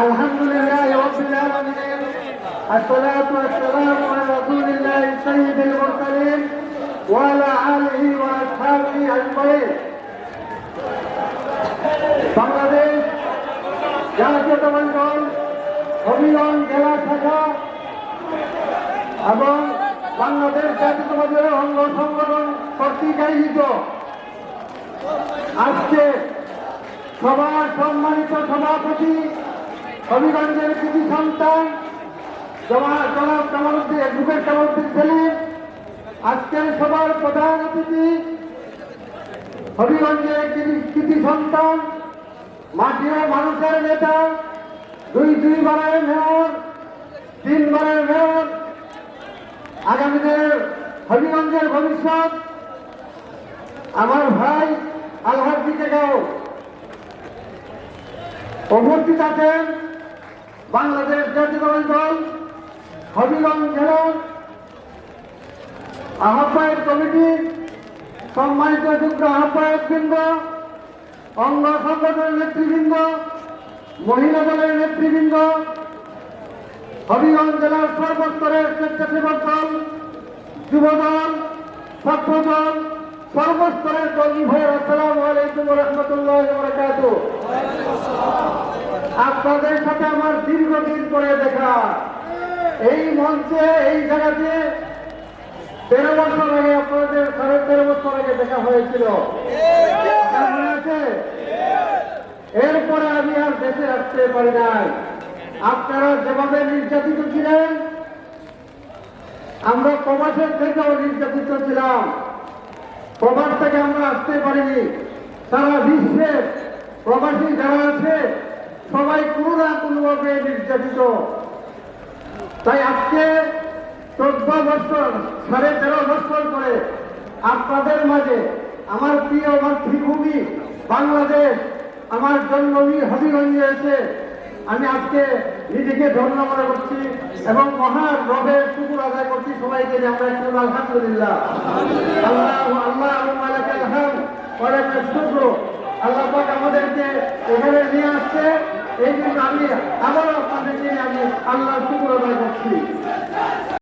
আলহামদুলিল্লাহ রাব্বিল আলামিন আসসালাতু ওয়াসসালামু আলা রাসূলিল্লাহ সাইয়্যিদিল মুরসালিন ওয়া আলা আলিহি ওয়া আসহাবিহি আজমাইন। বাংলাদেশ জাতীয়তাবাদী দল হবিগঞ্জ জেলা শাখা এবং বাংলাদেশ জাতীয়তাবাদী অঙ্গ সংগঠন কর্তৃক আয়োজিত আজকে সবার সম্মানিত সভাপতি হবিগঞ্জের কৃতি সন্তান জনাব কামালউদ্দিন অ্যাডভোকেট কামালউদ্দিন সেলিম, আজকের সবার প্রধান অতিথি হবিগঞ্জের কৃতি সন্তান মাটি ও মানুষের নেতা, দুইবারের মেয়র, 3বারের মেয়র, আগামী দিনের হবিগঞ্জের ভবিষ্যৎ আমার ভাই আলহাজ গাও উপস্থিত আছেন বাংলাদেশ জাতীয়তাবাদী দল হবিগঞ্জ জেলার আহ্বায়ক কমিটি, সম্মানিত যুগ্ম আহ্বায়ক বৃন্দ, অঙ্গ সংগঠনের নেতৃবৃন্দ, মহিলা দলের নেতৃবৃন্দ, হবিগঞ্জ জেলার সর্বস্তরের স্বেচ্ছাসেবক দল, যুব দল, ছাত্র দল, সর্বস্তরের কর্মী ভাইয়ের আসসালামু আলাইকুম ওয়া রাহমাতুল্লাহি ওয়া বারাকাতুহু। আপনাদের সাথে আমার দীর্ঘদিন পরে দেখা, এই মঞ্চে এই জায়গাতে 13 বছর আগে, আপনাদের 13.5 বছর আগে দেখা হয়েছিল। এরপরে আমি আর দেশে আসতে পারি নাই। আপনারা যেভাবে নির্যাতিত ছিলেন, আমরা প্রবাসের থেকেও নির্যাতিত ছিলাম। প্রবাস থেকে আমরা আসতে পারিনি। সারা বিশ্বের প্রবাসী যারা আছে সবাই কোনো না কোনোভাবে নির্যাতিত। তাই আজকে 14 বছর, 13.5 বছর পরে আপনাদের মাঝে আমার প্রিয় মাতৃভূমি বাংলাদেশ, আমার জন্মভূমি হবিগঞ্জে এসে আমি আজকে নিজেকে ধন্য মনে করছি এবং মহান রবের শুকর আদায় করছি। সবাইকে আমরা একটু আলহামদুলিল্লাহ। আল্লাহ পাক আমাদেরকে এখানে নিয়ে আসছে, এই জন্য আমি আবারও আপনাদেরকে আমি আল্লাহর শুকর আদায় করছি।